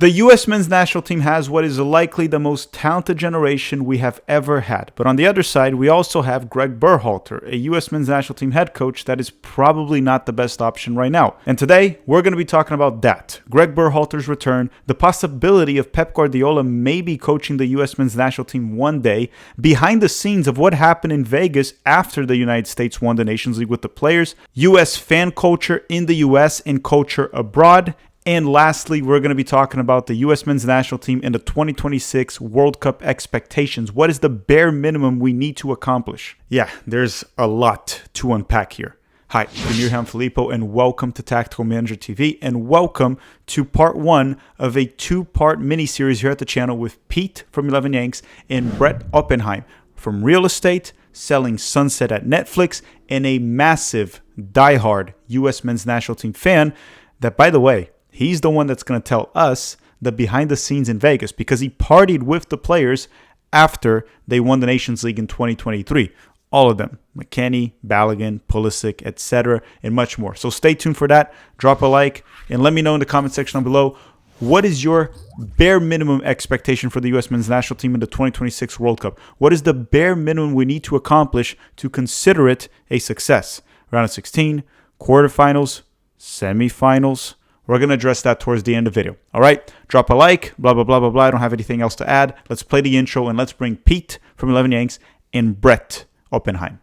The U.S. men's national team has what is likely the most talented generation we have ever had. But on the other side, we also have Gregg Berhalter, a U.S. men's national team head coach that is probably not the best option right now. And today, we're going to be talking about that. Gregg Berhalter's return, the possibility of Pep Guardiola maybe coaching the U.S. men's national team one day, behind the scenes of what happened in Vegas after the United States won the Nations League with the players, U.S. fan culture in the U.S. and culture abroad, and lastly, we're going to be talking about the U.S. men's national team and the 2026 World Cup expectations. What is the bare minimum we need to accomplish? Yeah, there's a lot to unpack here. Hi, I'm Mirham Filippo, and welcome to Tactical Manager TV, and welcome to part one of a two-part mini-series here at the channel with Pete from 11 Yanks and Brett Oppenheim from real estate, selling sunset at Netflix, and a massive, diehard U.S. men's national team fan that, by the way, he's the one that's going to tell us the behind the scenes in Vegas because he partied with the players after they won the Nations League in 2023. All of them. McKennie, Balogun, Pulisic, etc., and much more. So stay tuned for that. Drop a like and let me know in the comment section down below, what is your bare minimum expectation for the U.S. men's national team in the 2026 World Cup? What is the bare minimum we need to accomplish to consider it a success? Round of 16, quarterfinals, semifinals. We're going to address that towards the end of the video. All right, drop a like, blah, blah, blah, blah, blah. I don't have anything else to add. Let's play the intro and let's bring Pete from 11 Yanks and Brett Oppenheim.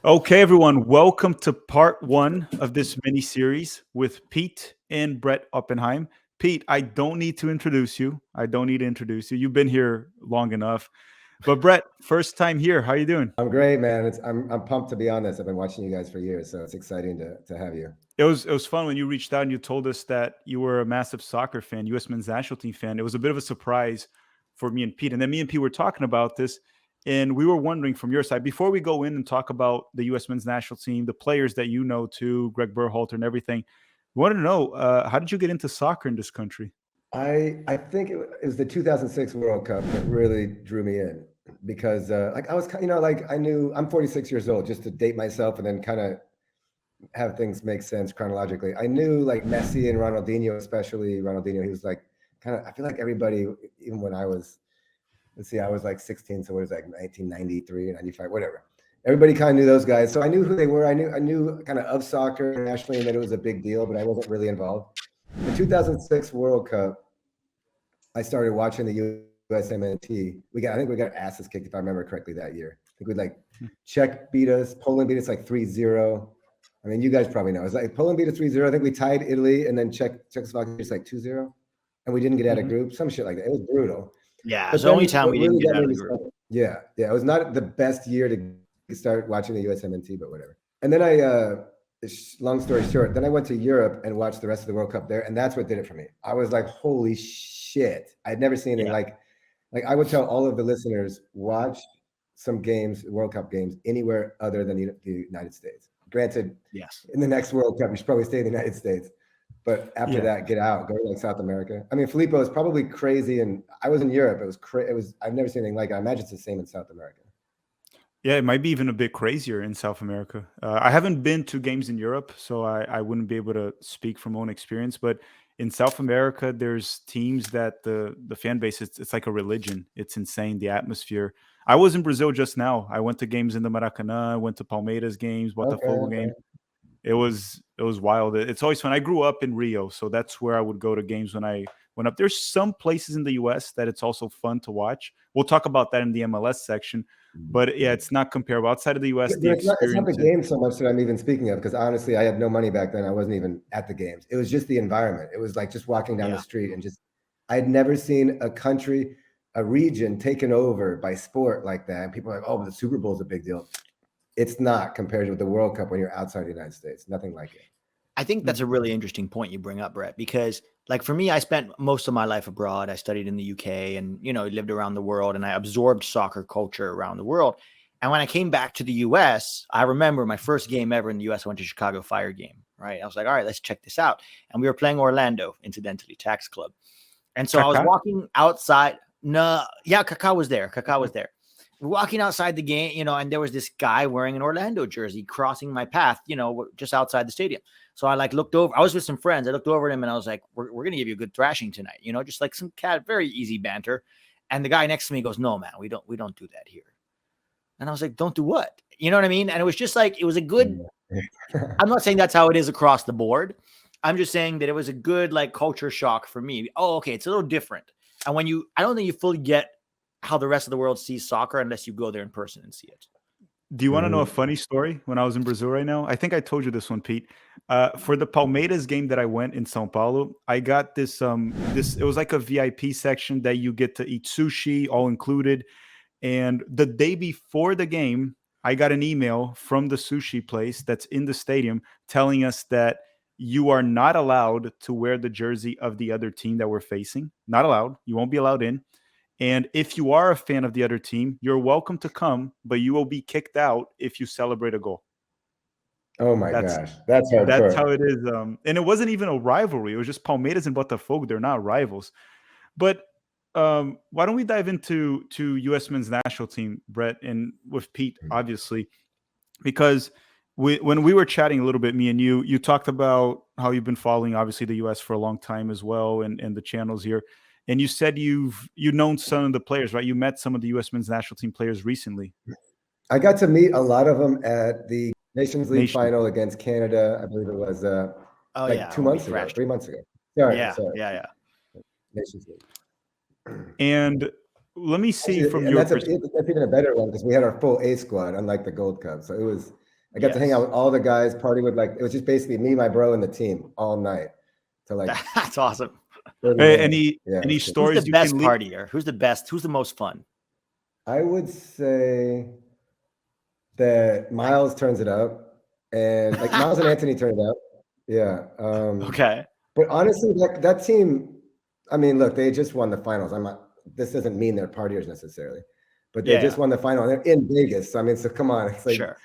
Okay, everyone, welcome to part one of this mini series with Pete and Brett Oppenheim. Pete, I don't need to introduce you. You've been here long enough. But Brett, first time here. How you doing? I'm great, man. I'm pumped to be on this. I've been watching you guys for years, so it's exciting to have you. It was fun when you reached out and you told us that you were a massive soccer fan, U.S. men's national team fan. It was a bit of a surprise for me and Pete. And then me and Pete were talking about this. And we were wondering from your side, before we go in and talk about the U.S. men's national team, the players that you know too, Gregg Berhalter and everything, we wanted to know, how did you get into soccer in this country? I think it was the 2006 World Cup that really drew me in because I was, I knew I'm 46 years old, just to date myself and then kind of have things make sense chronologically. I knew like Messi and Ronaldinho, especially Ronaldinho. He was like I feel like everybody, even when I was, I was like 16, so it was like 1993, 95, whatever. Everybody kind of knew those guys, so I knew who they were. I knew kind of soccer nationally, and that it was a big deal, but I wasn't really involved. The 2006 World Cup, I started watching the USMNT. I think we got asses kicked, if I remember correctly, that year. I think Czech beat us, Poland beat us like 3-0. I mean, you guys probably know. It's like Poland beat us 3-0. I think we tied Italy, and then Czechoslovakia just like 2-0, and we didn't get out of group. Some shit like that. It was brutal. Yeah, it's the only time we didn't get out of the group. Yeah. It was not the best year to start watching the USMNT, but whatever. And then long story short, then I went to Europe and watched the rest of the World Cup there, and that's what did it for me. I was like, holy shit. I'd never seen anything like I would tell all of the listeners, watch some games, World Cup games, anywhere other than the United States. Granted, yes, in the next World Cup, you should probably stay in the United States. But after that, get out, go to like South America. I mean, Filippo is probably crazy, and I was in Europe. It was I've never seen anything like it. I imagine it's the same in South America. Yeah, it might be even a bit crazier in South America. I haven't been to games in Europe, so I wouldn't be able to speak from own experience. But in South America, there's teams that the fan base, it's like a religion. It's insane, the atmosphere. I was in Brazil just now. I went to games in the Maracanã. I went to Palmeiras games, Botafogo game. It was wild. It's always fun. I grew up in Rio, so that's where I would go to games when I went up. There's some places in the U.S. that it's also fun to watch. We'll talk about that in the MLS section. But yeah, it's not comparable. Outside of the U.S., it's not the game so much that I'm even speaking of, because honestly, I had no money back then. I wasn't even at the games. It was just the environment. It was like just walking down the street and I had never seen a country, a region taken over by sport like that. And people are like, oh, but the Super Bowl is a big deal. It's not compared to the World Cup when you're outside the United States. Nothing like it. I think that's a really interesting point you bring up, Brett, because like for me, I spent most of my life abroad. I studied in the UK and, lived around the world, and I absorbed soccer culture around the world. And when I came back to the US, I remember my first game ever in the US, I went to Chicago Fire game, right? I was like, all right, let's check this out. And we were playing Orlando, incidentally, Tax Club. And so I was Kaká? walking outside. No, yeah, Kaká was there. Kaká was there. We're walking outside the game, you know, and there was this guy wearing an Orlando jersey crossing my path, you know, just outside the stadium. So I like looked over. I was with some friends. I looked over at him and I was like, we're going to give you a good thrashing tonight, you know, just like some very easy banter. And the guy next to me goes, no, man, we don't do that here. And I was like, don't do what? You know what I mean? And it was just like, it was a good, I'm not saying that's how it is across the board. I'm just saying that it was a good like culture shock for me. Oh, okay. It's a little different. And I don't think you fully get how the rest of the world sees soccer unless you go there in person and see it. Do you want to know a funny story? When I was in Brazil right now, I think I told you this one, Pete. For the Palmeiras game that I went in São Paulo, I got this. It was like a VIP section that you get to eat sushi, all included. And the day before the game, I got an email from the sushi place that's in the stadium telling us that you are not allowed to wear the jersey of the other team that we're facing. Not allowed. You won't be allowed in. And if you are a fan of the other team, you're welcome to come, but you will be kicked out if you celebrate a goal. Oh my gosh, that's hardcore. That's how it is. And it wasn't even a rivalry. It was just Palmeiras and Botafogo. They're not rivals. But why don't we dive into U.S. men's national team, Brett, and with Pete, obviously, because when we were chatting a little bit, me and you talked about how you've been following, obviously, the U.S. for a long time as well, and the channels here. And you said you've known some of the players, right? You met some of the U.S. men's national team players recently. I got to meet a lot of them at the Nations League final against Canada. I believe it was 2 months ago, 3 months ago. Sorry. Yeah. Nations League. And let me see from your perspective. That's even a better one because we had our full A squad, unlike the Gold Cup. So it was. I got to hang out with all the guys, party with it was just basically me, my bro, and the team all night. So that's awesome. Hey, any stories? Who's the best partier? Who's the best? Who's the most fun? I would say that Miles turns it up, and like Miles and Anthony turn it up. Yeah. Okay. But honestly, that team. I mean, look, they just won the finals. This doesn't mean they're partiers necessarily, but they just won the final. And they're in Vegas. I mean, so come on, it's like sure.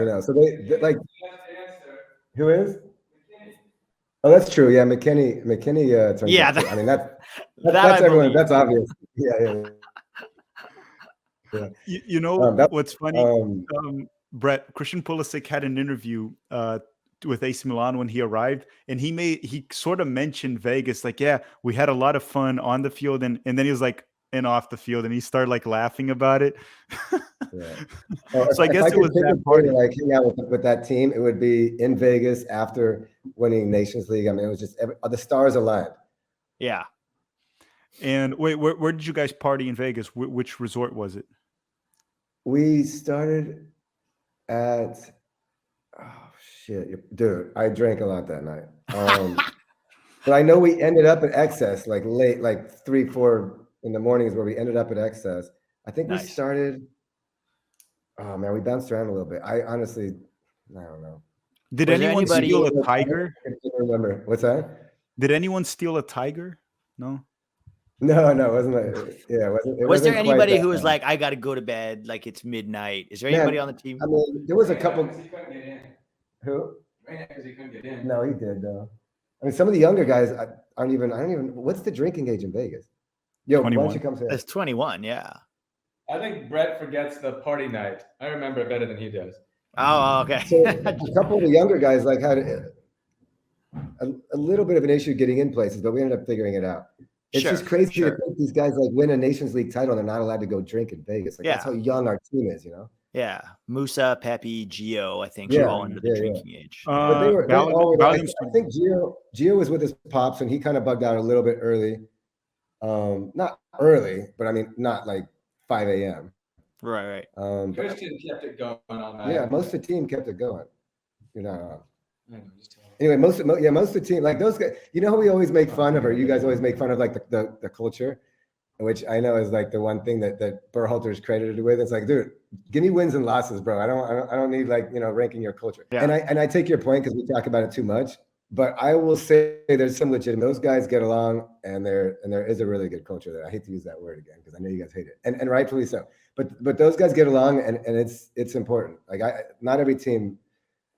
You know, so they like. Who is? Oh, that's true. Yeah, McKinney. I mean, that's everyone. That's obvious. Yeah. You know what's funny, Brett? Christian Pulisic had an interview with AC Milan when he arrived, and he sort of mentioned Vegas, like, yeah, we had a lot of fun on the field, and then he was like, and off the field, and he started like laughing about it. So I guess it was that party. Like hang out with that team, it would be in Vegas after winning Nations League. I mean, it was just the stars aligned. Yeah. And wait, where did you guys party in Vegas? Which resort was it? We started at dude, I drank a lot that night. But I know we ended up at Excess like late, like 3-4 in the mornings where we ended up at Excess. I think we started. Oh man, we bounced around a little bit. I honestly, I don't know. Did anyone steal a tiger? I can't remember. What's that? Did anyone steal a tiger? No. No, it wasn't like, yeah. Was there anybody who was like, I got to go to bed, like it's midnight? Is there anybody on the team? I mean, there was a couple. He couldn't get in. Who? Reyna, because he couldn't get in. No, he did though. I mean, some of the younger guys I don't even. What's the drinking age in Vegas? Yo, 21. why don't you come say It's 21. Yeah. I think Brett forgets the party night. I remember it better than he does. Oh, okay. So a couple of the younger guys like had a little bit of an issue getting in places, but we ended up figuring it out. It's just crazy to think these guys like win a Nations League title and they're not allowed to go drink in Vegas. Like that's how young our team is, you know? Yeah. Musa, Pepe, Gio, I think are all under the drinking age. But they were I think Gio was with his pops and he kind of bugged out a little bit early. Not early, but I mean not like 5 a.m. Right. Christian kept it going all night. Yeah, most of the team kept it going. You're not on. Anyway, most of the team, like those guys, you know how we always make fun of, or you guys always make fun of like the culture, which I know is like the one thing that Berhalter is credited with. It's like, dude, give me wins and losses, bro. I don't need like, you know, ranking your culture. Yeah. And I take your point because we talk about it too much. But I will say there's some legitimate. Those guys get along, and there is a really good culture there. I hate to use that word again because I know you guys hate it, and rightfully so. But those guys get along, and it's important. Like not every team.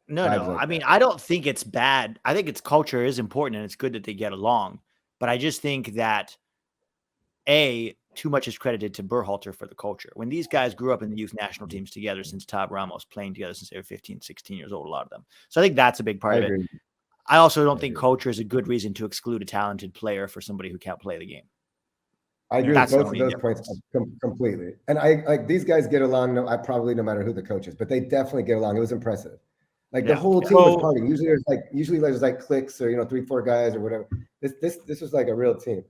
No. I mean, I don't think it's bad. I think its culture is important, and it's good that they get along. But I just think that too much is credited to Berhalter for the culture. When these guys grew up in the youth national teams together since Tab Ramos, playing together since they were 15, 16 years old, a lot of them. So I think that's a big part I of it. agree. I also don't think culture is a good reason to exclude a talented player for somebody who can't play the game. I agree That's with the both of only those points difference. completely. And I like these guys get along. No, I probably no matter who the coach is, but they definitely get along. It was impressive. Like the Yeah. whole Yeah. team was Well, partying. Usually there's like cliques or 3-4 guys or whatever. This was like a real team.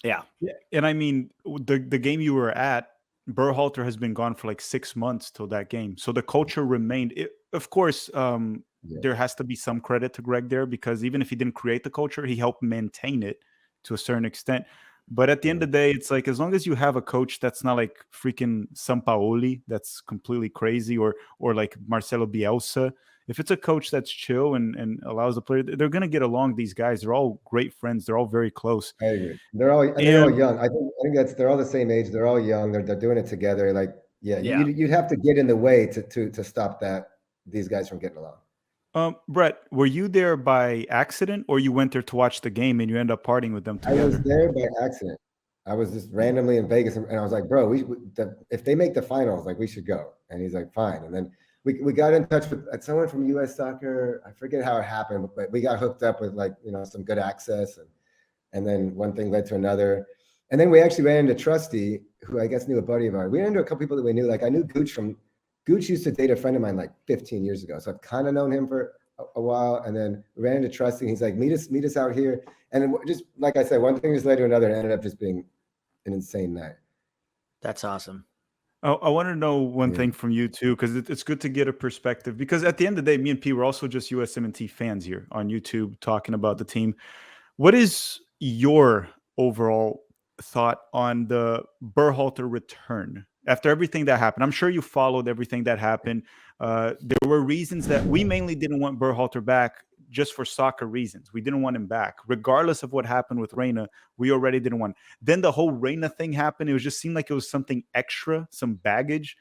Yeah. yeah, and I mean, the game you were at, Berhalter has been gone for like 6 months till that game, so the culture remained. Of course, Yeah. there has to be some credit to Greg there, because even if he didn't create the culture, he helped maintain it to a certain extent. But at the end of the day, it's like, as long as you have a coach that's not like freaking Sampaoli, that's completely crazy, or like Marcelo Bielsa. If it's a coach that's chill and allows the player, they're gonna get along. These guys, they're all great friends. They're all very close. I agree. They're all And young. I think they're all the same age. They're all young. They're doing it together. Like, yeah, Yeah. you'd have to get in the way to stop these guys from getting along. Brett, were you there by accident, or you went there to watch the game and you end up partying with them I was together? there by accident. I was just randomly in Vegas, and I was like, "Bro, if they make the finals, like we should go." And he's like, "Fine." And then we got in touch with someone from U.S. Soccer. I forget how it happened, but we got hooked up with like some good access, and then one thing led to another, and then we actually ran into Trusty, who I guess knew a buddy of ours. We ran into a couple people that we knew. Like I knew Gooch used to date a friend of mine like 15 years ago, so I've kind of known him for a while. And then we ran into Trusty. And he's like, meet us out here. And then just like I said, one thing just led to another, and ended up just being an insane night. That's awesome. I want to know one Yeah. thing from you too, because it's good to get a perspective. Because at the end of the day, me and P were also just USMNT fans here on YouTube talking about the team. What is your overall thought on the Berhalter return after everything that happened? I'm sure you followed everything that happened. There were reasons that we mainly didn't want Berhalter back, just for soccer reasons. We didn't want him back, regardless of what happened with Reyna. We already didn't want. Then the whole Reyna thing happened. It just seemed like it was something extra, some baggage.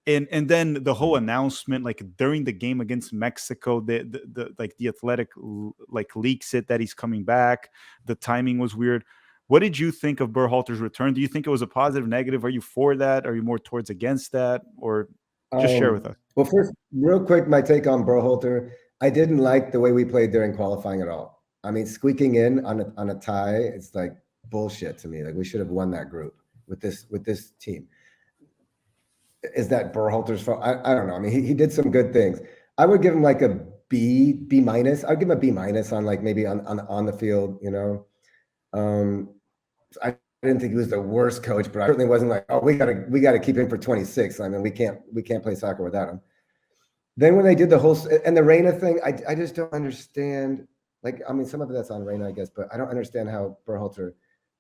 And then the whole announcement, like during the game against Mexico, the like the Athletic like leaks it that he's coming back. The timing was weird. What did you think of Berhalter's return? Do you think it was a positive, negative? Are you for that? Are you more towards against that? Or just share with us. Well, first, real quick, my take on Berhalter. I didn't like the way we played during qualifying at all. I mean, squeaking in on a tie, it's like bullshit to me. Like we should have won that group with this team. Is that Berhalter's fault? I don't know. I mean, he did some good things. I would give him like a B minus. I'd give him a B minus on like maybe on the field. I didn't think he was the worst coach, but I certainly wasn't like, oh, we gotta keep him for 26. I mean, we can't play soccer without him. Then when they did the whole and the Reyna thing, I just don't understand. Like, I mean, some of that's on Reyna, I guess, but I don't understand how Berhalter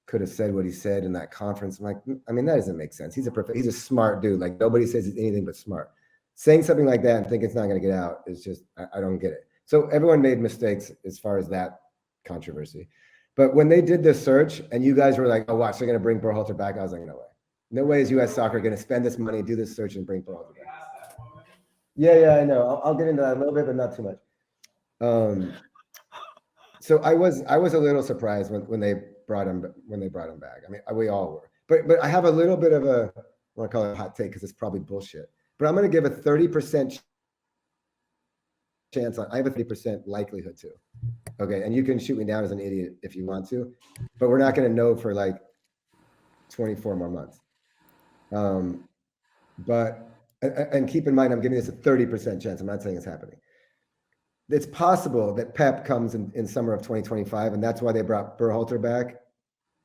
could have said what he said in that conference. I'm like, I mean, that doesn't make sense. He's a smart dude. Like nobody says he's anything but smart. Saying something like that and think it's not going to get out is just, I don't get it. So everyone made mistakes as far as that controversy. But when they did the search and you guys were like, oh, watch, they're going to bring Berhalter back. I was like, no way. No way is U.S. Soccer going to spend this money, do this search, and bring Berhalter back. Yeah, I know. I'll get into that a little bit, but not too much. So I was a little surprised when they brought him back. I mean, we all were. But I have a little bit of a, I want to call it a hot take because it's probably bullshit. But I'm going to give a 30% chance on. I have a 30% likelihood to. Okay, and you can shoot me down as an idiot if you want to, but we're not going to know for like 24 more months. But keep in mind, I'm giving this a 30% chance. I'm not saying it's happening. It's possible that Pep comes in summer of 2025, and that's why they brought Berhalter back,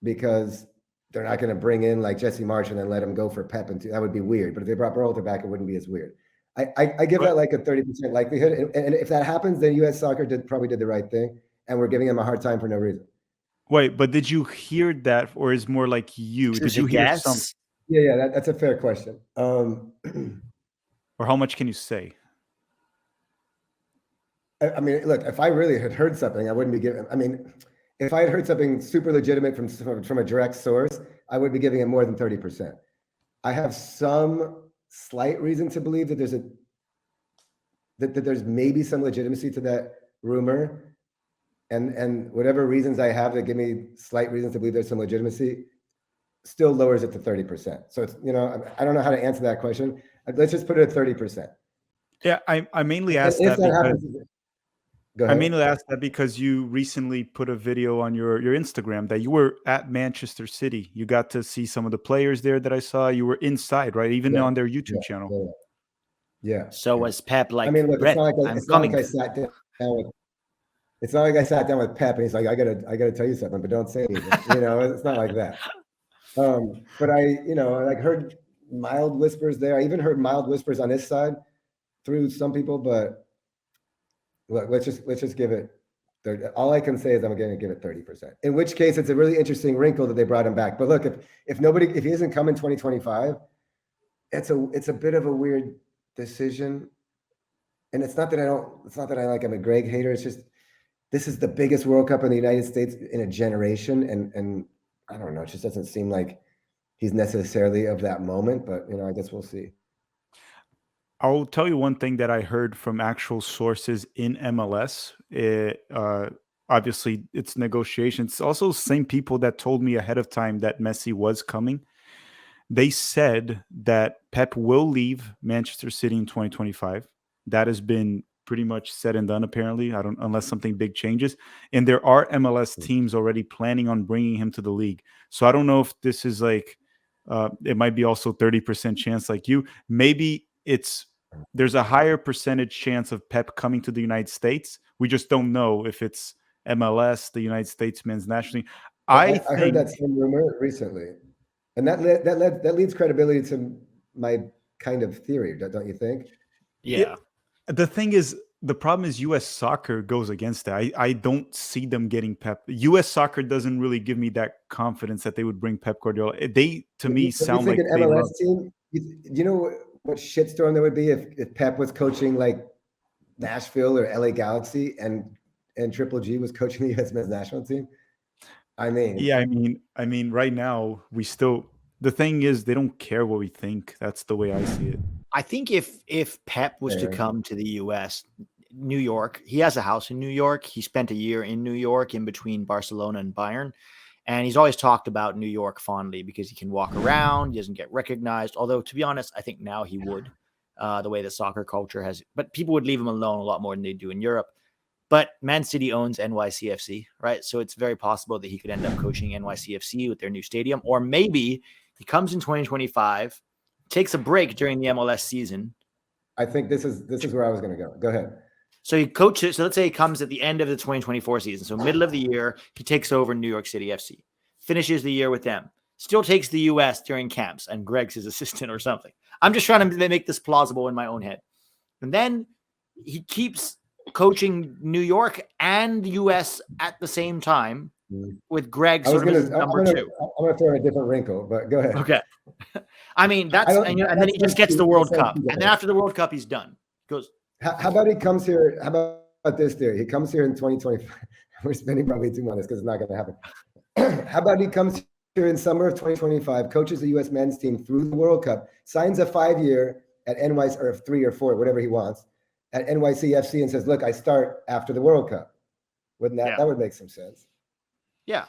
because they're not going to bring in like Jesse Marsch and then let him go for Pep, and that would be weird. But if they brought Berhalter back, it wouldn't be as weird. I give that like a 30% likelihood, and if that happens, then U.S. Soccer probably did the right thing, and we're giving him a hard time for no reason. Wait, but did you hear that, or is more like you? Did you hear some? Yeah, that's a fair question. Or how much can you say? I mean, look, if I really had heard something, I wouldn't be giving. I mean, if I had heard something super legitimate from a direct source, I would be giving it more than 30%. I have some slight reason to believe that there's maybe some legitimacy to that rumor, and whatever reasons I have that give me slight reasons to believe there's some legitimacy, still lowers it to 30%. So it's, I don't know how to answer that question. Let's just put it at 30%. Yeah, I mainly And asked if that that because happens, go I ahead. mainly asked that because you recently put a video on your Instagram that you were at Manchester City. You got to see some of the players there that I saw. You were inside, right? Even Yeah, on their yeah, YouTube channel. yeah. So was Pep I like, mean, look, Brett, it's I'm not like coming. I sat down with. It's not like I sat down with Pep and he's like, I gotta tell you something, but don't say anything. It's not like that. But I like heard mild whispers there. I even heard mild whispers on this side through some people. But look, let's just give it. All I can say is I'm going to give it 30%. In which case, it's a really interesting wrinkle that they brought him back. But look, if he doesn't come in 2025, it's a bit of a weird decision. And it's not that I'm a Gregg hater. It's just this is the biggest World Cup in the United States in a generation, and I don't know. It just doesn't seem like he's necessarily of that moment. But I guess we'll see. I'll tell you one thing that I heard from actual sources in MLS. Obviously, it's negotiations. It's also the same people that told me ahead of time that Messi was coming. They said that Pep will leave Manchester City in 2025. That has been pretty much said and done, apparently, unless something big changes. And there are MLS teams already planning on bringing him to the league. So I don't know if this is like, it might be also 30% chance like you. Maybe there's a higher percentage chance of Pep coming to the United States. We just don't know if it's MLS, the United States men's national team. I heard that same rumor recently, and that leads credibility to my kind of theory, don't you think? Yeah. The thing is, the problem is U.S. soccer goes against that. I don't see them getting Pep. U.S. soccer doesn't really give me that confidence that they would bring Pep Guardiola. They, to me, sound like an they MLS love. team. You know what shitstorm there would be if Pep was coaching like Nashville or LA Galaxy and Triple G was coaching the U.S. men's national team. I mean, Yeah, I mean, right now the thing is they don't care what we think. That's the way I see it. I think if Pep was to come to the US, New York, he has a house in New York. He spent a year in New York in between Barcelona and Bayern. And he's always talked about New York fondly because he can walk around, he doesn't get recognized. Although, to be honest, I think now he would, the way the soccer culture has. But people would leave him alone a lot more than they do in Europe. But Man City owns NYCFC, right? So it's very possible that he could end up coaching NYCFC with their new stadium. Or maybe he comes in 2025, takes a break during the MLS season. I think this is where I was going to go. Go ahead. So he coaches. So let's say he comes at the end of the 2024 season. So middle of the year, he takes over New York City FC, finishes the year with them, still takes the US during camps, and Gregg's his assistant or something. I'm just trying to make this plausible in my own head. And then he keeps coaching New York and US at the same time with Gregg sort of as number two. I'm going to throw in a different wrinkle, but go ahead. Okay. I mean, and then he just gets the World Cup. And then after the World Cup, he's done. He goes, how about he comes here? How about this theory? He comes here in 2025. We're spending probably too much on this because it's not going to happen. How about he comes here in summer of 2025, coaches the U.S. men's team through the World Cup, signs a 5-year at NYC, or 3 or 4, whatever he wants, at NYCFC, and says, look, I start after the World Cup. Wouldn't that would make some sense? Yeah.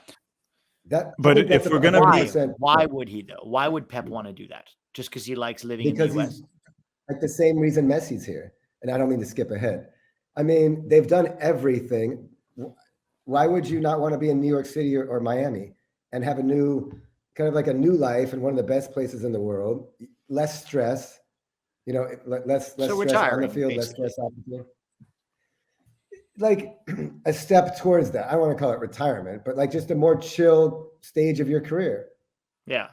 But if we're going to be, why would he though? Why would Pep want to do that? Just because he likes living in the US? Like the same reason Messi's here. And I don't mean to skip ahead. I mean, they've done everything. Why would you not want to be in New York City or Miami and have a new life in one of the best places in the world? Less stress, less stress on the field, less stress off the field. Like a step towards that. I don't want to call it retirement, but like just a more chill stage of your career. Yeah.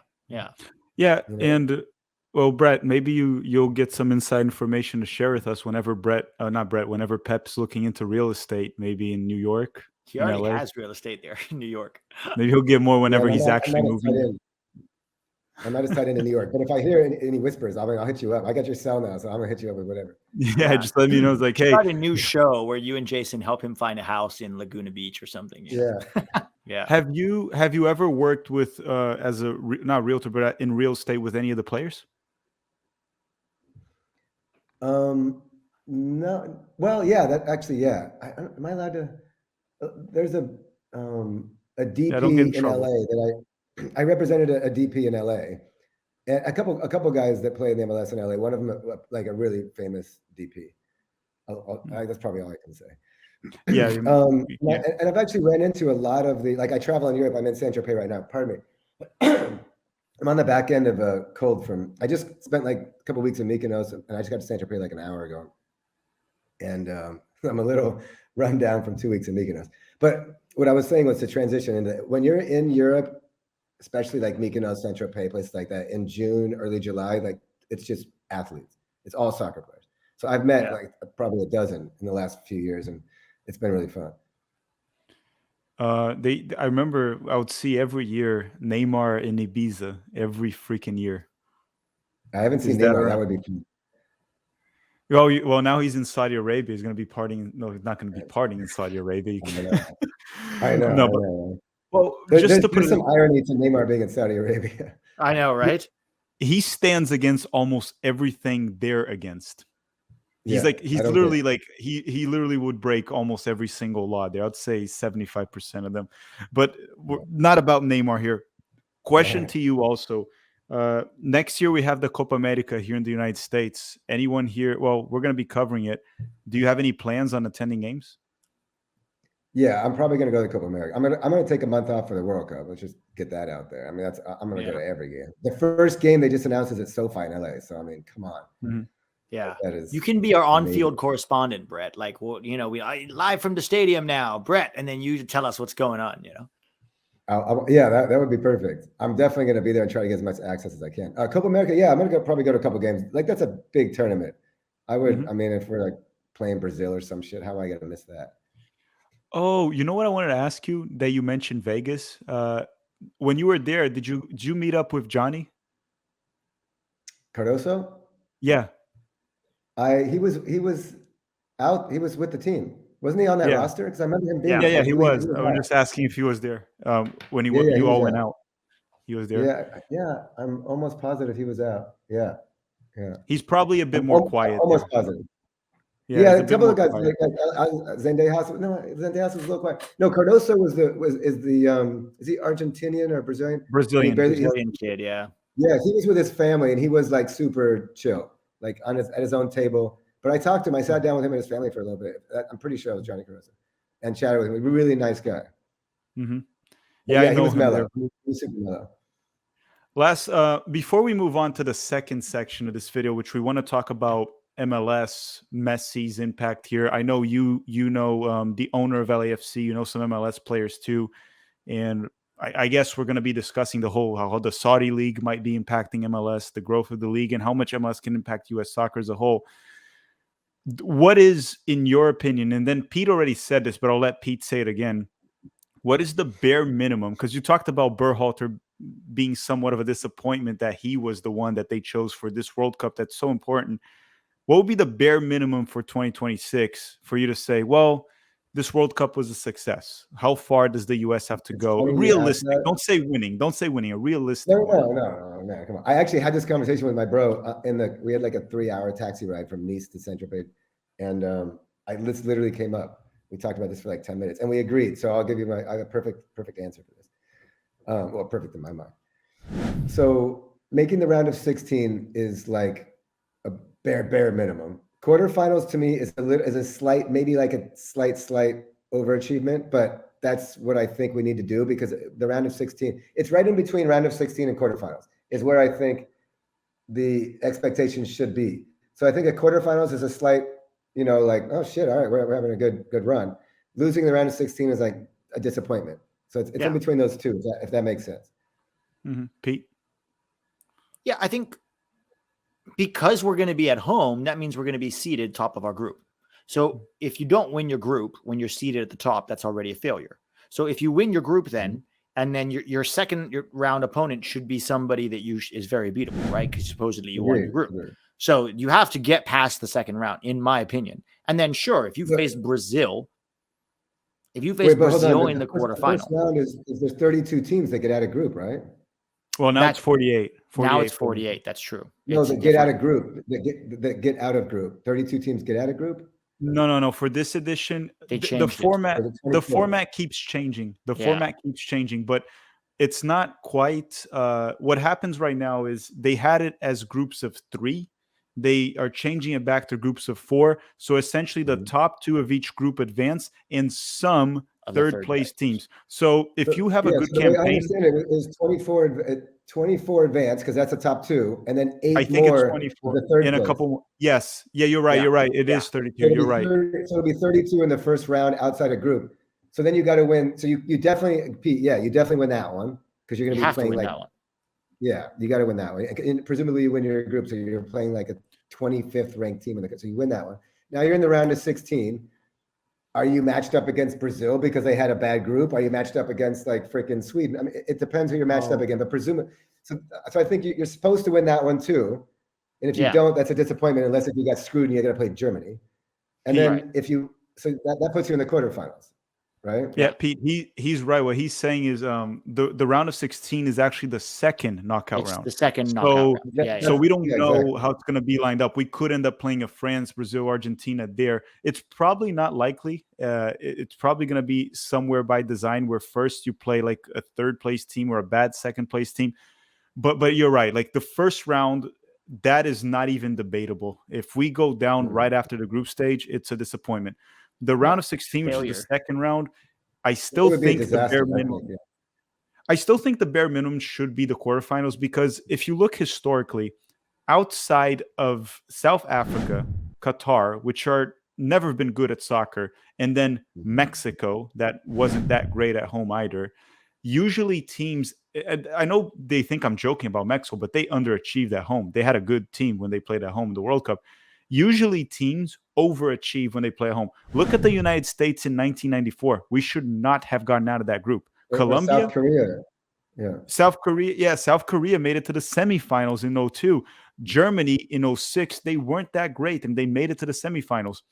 And well, Brett, maybe you'll get some inside information to share with us whenever whenever Pep's looking into real estate, maybe in New York. He already has real estate there in New York. Maybe he'll get more whenever he's actually moving. I'm not as tied into New York, but if I hear any whispers, I'll hit you up. I got your cell now, so I'm gonna hit you up with whatever. Yeah, just let me know. It's like, hey, start a new show where you and Jason help him find a house in Laguna Beach or something. Yeah. Yeah. Have you ever worked with as a not realtor, but in real estate with any of the players? No. Well, yeah. That actually, yeah. Am I allowed to? There's a DP in LA that I represented a DP in LA, and a couple guys that play in the MLS in LA. One of them, like a really famous DP. That's probably all I can say. Yeah. And I've actually ran into a lot of I travel in Europe. I'm in Saint Tropez right now. Pardon me. I'm on the back end of a cold I just spent like a couple weeks in Mykonos, and I just got to Saint Tropez like an hour ago. And I'm a little run down from 2 weeks in Mykonos. But what I was saying was to transition into when you're in Europe, especially like Mykonos, Saint Tropez, places like that, in June, early July, like it's just athletes. It's all soccer players. So I've met like probably a dozen in the last few years, and it's been really fun. I remember I would see every year Neymar in Ibiza every freaking year. I haven't seen Neymar. That would be fun. Well, now he's in Saudi Arabia. He's going to be partying. No, he's not going to be partying in Saudi Arabia. I know. No, I know. Well, there's some irony to Neymar being in Saudi Arabia. I know, right? He stands against almost everything they're against. He's Yeah, literally he literally would break almost every single law there. I'd say 75% of them. But we're not about Neymar here. Question to you also. Next year we have the Copa America here in the United States. Anyone here? Well, we're going to be covering it. Do you have any plans on attending games? Yeah, I'm probably going to go to the Copa America. I'm going to take a month off for the World Cup. Let's just get that out there. I mean, I'm going to go to every game. The first game they just announced is at SoFi in LA. So I mean, come on. Mm-hmm. Yeah, you can be our on-field correspondent, Brett. Like, well, we live from the stadium now, Brett, and then you tell us what's going on. Yeah, that would be perfect. I'm definitely going to be there and try to get as much access as I can. Copa America, yeah, I'm going to probably go to a couple games. Like that's a big tournament. I would. I mean, if we're like playing Brazil or some shit, how am I going to miss that? Oh, you know what I wanted to ask you that you mentioned Vegas. When you were there, did you meet up with Johnny Cardoso? Yeah. He was out. He was with the team, wasn't he on that roster? Because I remember him being. Yeah, he was. I was just asking if he was there when you all went out. He was there. Yeah. I'm almost positive he was out. Yeah. He's probably a bit more quiet. Almost positive. Yeah, a couple of guys like Zendejas. No, Zendejas was a little quiet. No, Cardoso is he Argentinian or Brazilian? Brazilian kid. Yeah. Yeah, he was with his family and he was like super chill, like at his own table. But I talked to him. I sat down with him and his family for a little bit. I'm pretty sure it was Johnny Cardoso, and chatted with him. Really nice guy. Mm-hmm. Yeah, he was mellow. He was super mellow. Before we move on to the second section of this video, which we want to talk about MLS, Messi's impact here. I know you know the owner of LAFC. You know some MLS players too, and I guess we're going to be discussing how the Saudi league might be impacting MLS, the growth of the league, and how much MLS can impact U.S. soccer as a whole. What is, in your opinion, and then Pete already said this, but I'll let Pete say it again. What is the bare minimum? Because you talked about Berhalter being somewhat of a disappointment that he was the one that they chose for this World Cup that's so important. What would be the bare minimum for 2026 for you to say, well, this World Cup was a success? How far does the U.S. have to go? Realistic. Don't say winning. Don't say winning. A realistic. No. Come on. I actually had this conversation with my bro. We had like a 3-hour taxi ride from Nice to Saint Tropez, and this literally came up. We talked about this for like 10 minutes, and we agreed. So I'll give you I have a perfect answer for this. Well, perfect in my mind. So making the round of 16 is like a bare minimum. Quarterfinals to me is a slight, maybe like a slight overachievement, but that's what I think we need to do because the round of 16, it's right in between round of 16 and quarterfinals is where I think the expectations should be. So I think a quarterfinals is a slight, like, oh shit, all right, we're having a good run. Losing the round of 16 is like a disappointment. So it's in between those two, if that makes sense. Mm-hmm. Pete? Yeah, I think because we're going to be at home, that means we're going to be seated top of our group. So if you don't win your group when you're seated at the top, that's already a failure. So if you win your group then, and then your second round opponent should be somebody that is very beatable, right? Because supposedly you won your group. So you have to get past the second round, in my opinion. And then sure, if you face Brazil, in the quarterfinal. First round is there's 32 teams that get out of group, right? Well, now it's 48. Now it's 48. That's true. No, that get out of group. That get out of group. 32 teams get out of group. No. For this edition, the format keeps changing. Format keeps changing. But it's not quite what happens right now is they had it as groups of 3. They are changing it back to groups of 4. So essentially the top 2 of each group advance and some Of the third place teams. So if you have a good So the way I campaign, understand it is 24 advance, because that's the top 2, and then I 8 think it's more 24 for the third in a place. couple more. Yes. Yeah, you're right. Yeah. You're right. It Yeah. is 32. So it'll You're be right. 30 so it'll be 32 in the first round outside a group. So then you got to win. So you definitely, Pete, yeah, you definitely win that one, because you're You going to be have to playing win like, that one. yeah, you got to win that one. And presumably you win your group, so you're playing like a 25th ranked team in the, so you win that one. Now you're in the round of 16. Are you matched up against Brazil because they had a bad group? Are you matched up against like freaking Sweden? I mean, it depends who you're matched up against, but presumably, so I think you're supposed to win that one too. And if you don't, that's a disappointment, unless if you got screwed and you're going to play Germany. And then if you, so that puts you in the quarterfinals, right? Yeah, Pete, he's right. What he's saying is the round of 16 is actually the second knockout It's round. the second knockout round. Yeah, So we don't know exactly. how it's going to be lined up. We could end up playing a France, Brazil, Argentina there. It's probably not likely. It's probably going to be somewhere by design where first you play like a third place team or a bad second place team. But you're right. Like the first round, that is not even debatable. If we go down right after the group stage, it's a disappointment. The round of 16, which is the second round, I still think the bare minimum. I still think the bare minimum should be the quarterfinals, because if you look historically, outside of South Africa, Qatar, which are never been good at soccer, and then Mexico, that wasn't that great at home either. Usually teams, I know they think I'm joking about Mexico, but they underachieved at home. They had a good team when they played at home in the World Cup. Usually teams overachieve when they play at home. Look at the United States in 1994. We should not have gotten out of that group. Colombia, South Korea. Yeah. South Korea made it to the semifinals in 2002. Germany in 2006, they weren't that great and they made it to the semifinals.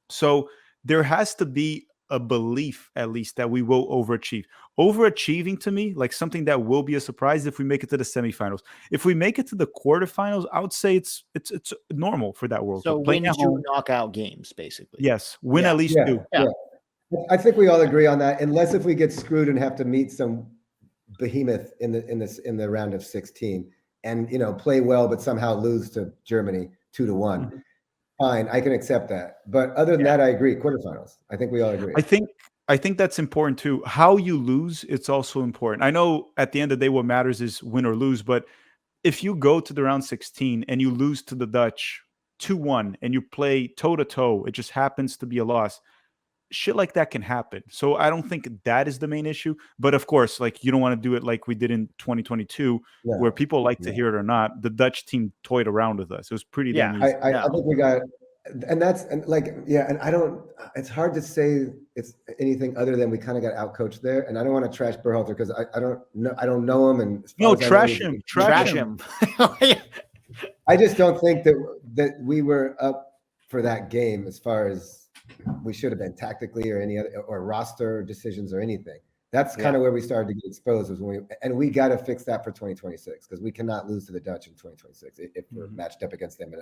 So there has to be a belief, at least, that we will overachieve. Overachieving to me, like something that will be a surprise if we make it to the semifinals. If we make it to the quarterfinals, I would say it's normal for that World Cup. Win 2 knockout games, basically. Yes, win at least 2. Yeah. I think we all agree on that, unless if we get screwed and have to meet some behemoth in the round of 16 and play well but somehow lose to Germany 2-1. Fine, I can accept that. But other than that, I agree. Quarterfinals. I think we all agree. I think that's important too. How you lose, it's also important. I know at the end of the day, what matters is win or lose. But if you go to the round 16 and you lose to the Dutch 2-1 and you play toe to toe, it just happens to be a loss. Shit like that can happen. So I don't think that is the main issue. But of course, like you don't want to do it like we did in 2022, where people like to hear it or not. The Dutch team toyed around with us. It was pretty damn easy. I think we got, and I don't. It's hard to say it's anything other than we kind of got outcoached there. And I don't want to trash Berhalter because I don't know him. And trash him. I just don't think that we were up for that game as far as we should have been tactically or any other or roster decisions or anything. That's kind of where we started to get exposed, was when we got to fix that for 2026, because we cannot lose to the Dutch in 2026 if we're matched up against them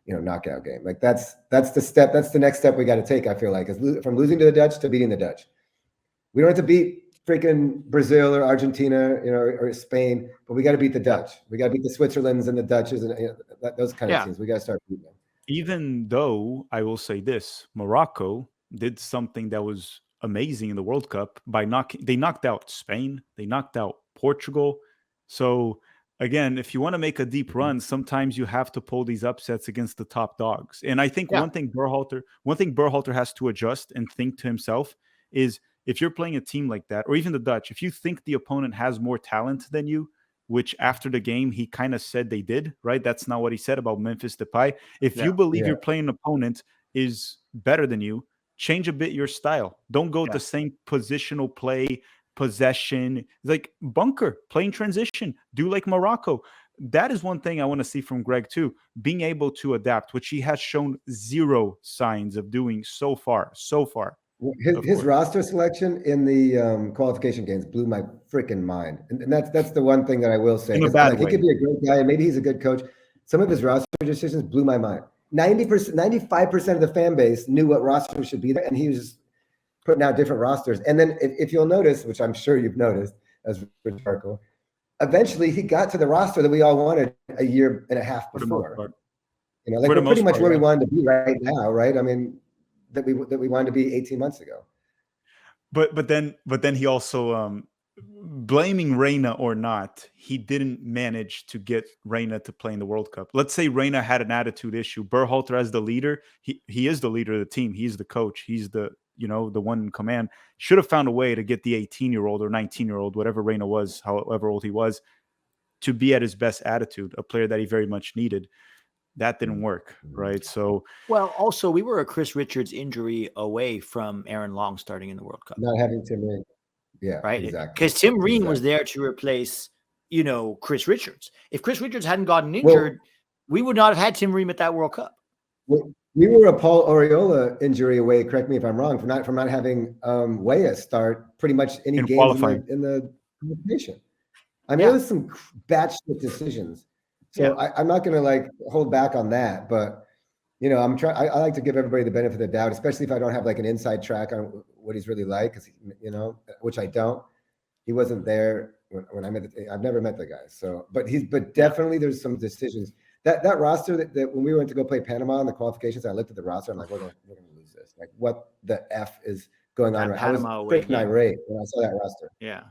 in a knockout game. Like that's the step. That's the next step we got to take. I feel like is from losing to the Dutch to beating the Dutch. We don't have to beat freaking Brazil or Argentina, or Spain, but we got to beat the Dutch. We got to beat the Switzerlands and the Dutches and those kind of teams. We got to start beating them. Even though I will say this, Morocco did something that was amazing in the World Cup by they knocked out Spain, they knocked out Portugal. So again, if you want to make a deep run, sometimes you have to pull these upsets against the top dogs. And I think one thing Berhalter has to adjust and think to himself is, if you're playing a team like that, or even the Dutch, if you think the opponent has more talent than you, which after the game he kind of said they did, right? That's not what he said about Memphis Depay. If you believe you're playing an opponent is better than you, change a bit your style. Don't go the same positional play, possession, like bunker, playing transition. Do like Morocco. That is one thing I want to see from Gregg too, being able to adapt, which he has shown zero signs of doing so far. His roster selection in the qualification games blew my freaking mind, and that's the one thing that I will say. In a bad way. He could be a great guy, and maybe he's a good coach. Some of his roster decisions blew my mind. 95% of the fan base knew what roster should be there, and he was just putting out different rosters. And then if you'll notice, which I'm sure you've noticed, as rhetorical. Eventually, he got to the roster that we all wanted a year and a half For the most before. part. You know, like For the we're pretty most much part, where we yeah. wanted to be right now, right? I mean, that we wanted to be 18 months ago. But then he also blaming Reyna or not, he didn't manage to get Reyna to play in the World Cup. Let's say Reyna had an attitude issue. Berhalter as the leader, he is the leader of the team. He's the coach. He's the the one in command. Should have found a way to get the 18-year-old or 19-year-old, whatever Reyna was, however old he was, to be at his best attitude, a player that he very much needed. That didn't work, right? So, well, also we were a Chris Richards injury away from Aaron Long starting in the World Cup. Not having Tim Ream. Yeah, right? exactly. Because Tim Ream was there to replace, Chris Richards. If Chris Richards hadn't gotten injured, we would not have had Tim Ream at that World Cup. Well, we were a Paul Oriola injury away. Correct me if I'm wrong. From not having Weah start pretty much any in games qualifying. in the competition. I mean, it was some batshit decisions. So I'm not going to like hold back on that, but I'm trying. I like to give everybody the benefit of the doubt, especially if I don't have like an inside track on what he's really like, because which I don't. He wasn't there when I met. I've never met the guy, so but definitely there's some decisions that roster that when we went to go play Panama in the qualifications, I looked at the roster. I'm like, we're gonna lose this. Like, what the F is going on? I was freaking irate when I saw that roster. Yeah.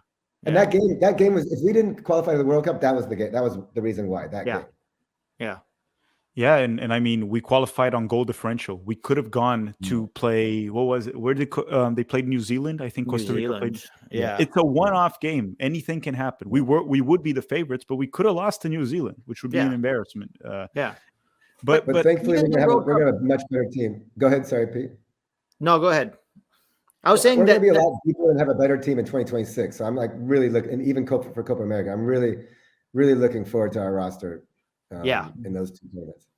And that game was, if we didn't qualify for the World Cup, that was the game. That was the reason why game. Yeah. Yeah, and I mean, we qualified on goal differential. We could have gone to play. What was it? Where did they played New Zealand? I think Costa Rica played. Yeah, it's a one-off game. Anything can happen. We would be the favorites, but we could have lost to New Zealand, which would be an embarrassment. But thankfully we're gonna have a much better team. Go ahead, sorry, Pete. No, go ahead. I was saying we're that gonna be a lot deeper and have a better team in 2026. So I'm like really looking, and even for Copa America, I'm really, really looking forward to our roster. In those two tournaments.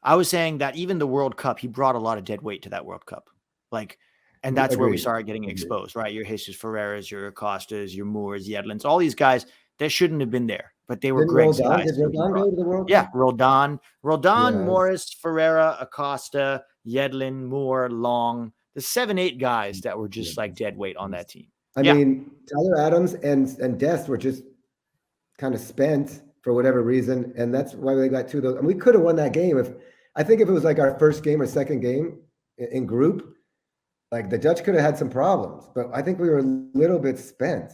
I was saying that even the World Cup, he brought a lot of dead weight to that World Cup. And that's where we started getting exposed, right? Your Jesus Ferreiras, your Acostas, your Moores, Yedlins, all these guys that shouldn't have been there, but they were Gregg's guys. Did Roldan go to the World Cup? Yeah, Roldan, Morris, Ferreira, Acosta, Yedlin, Moore, Long, the 7-8 guys that were just like dead weight on that team. I mean, Tyler Adams and Dest were just kind of spent for whatever reason, and that's why they got two of those. And we could have won that game if it was like our first game or second game in group. Like the Dutch could have had some problems, but I think we were a little bit spent.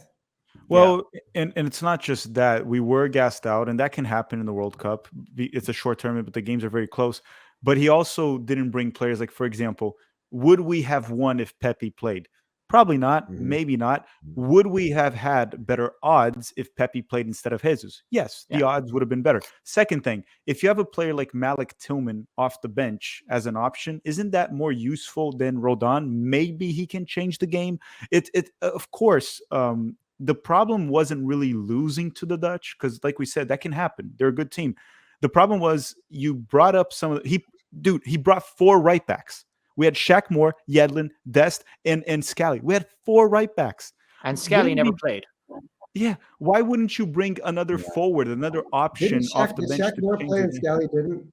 Well, and it's not just that. We were gassed out, and that can happen in the World Cup. It's a short tournament, but the games are very close. But he also didn't bring players like, for example, would we have won if Pepe played? Probably not. Maybe not. Would we have had better odds if Pepe played instead of Jesus? Yes, the odds would have been better. Second thing, if you have a player like Malik Tillman off the bench as an option, isn't that more useful than Roldan? Maybe he can change the game. It of course, the problem wasn't really losing to the Dutch, because like we said, that can happen. They're a good team. The problem was you brought up he brought 4 right backs. We had Shaq Moore, Yedlin, Dest, and Scally. We had 4 right backs. And Scally never played. Yeah. Why wouldn't you bring another forward, another option off the bench? Shaq Moore play and Scally didn't?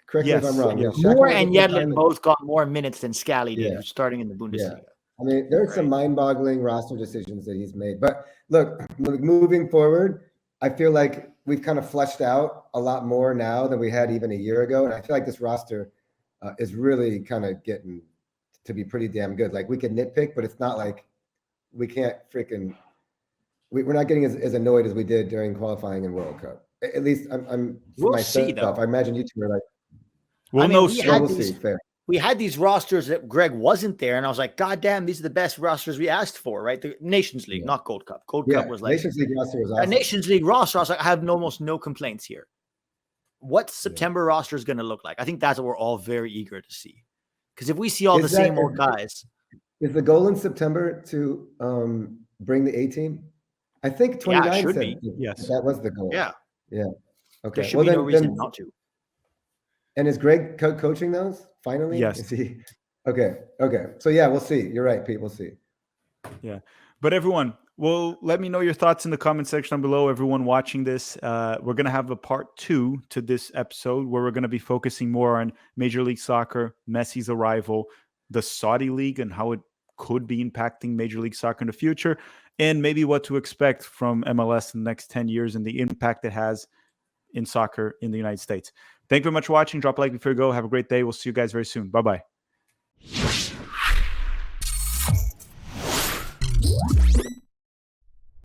Correct me if I'm wrong. Yeah, Moore and Yedlin both got more minutes than Scally did, starting in the Bundesliga. Yeah. I mean, there's some mind-boggling roster decisions that he's made. But look, moving forward, I feel like we've kind of fleshed out a lot more now than we had even a year ago. And I feel like this roster is really kind of getting to be pretty damn good. Like we can nitpick, but it's not like we can't we're not getting as annoyed as we did during qualifying in World Cup. At least we'll myself. See, though. I imagine you two are like, we'll see. Fair. We had these rosters that Gregg wasn't there, and I was like, God damn, these are the best rosters we asked for, right? The Nations League, not Gold Cup. Gold Cup was like Nations League roster was awesome. A Nations League roster. I was like, I have almost no complaints here. What September roster is going to look like? I think that's what we're all very eager to see. Because if we see all the same old guys, is the goal in September to bring the A team? I think 29 should said be. Yes, that was the goal. Yeah. Okay. There should be no reason not to. And is Gregg coaching those finally? Yes. Is he? Okay. So yeah, we'll see. You're right, Pete. We'll see. Yeah. But everyone, well, let me know your thoughts in the comment section down below. Everyone watching this, we're going to have a part 2 to this episode where we're going to be focusing more on Major League Soccer, Messi's arrival, the Saudi League, and how it could be impacting Major League Soccer in the future. and maybe what to expect from MLS in the next 10 years and the impact it has in soccer in the United States. Thank you very much for watching. Drop a like before you go. Have a great day. We'll see you guys very soon. Bye-bye.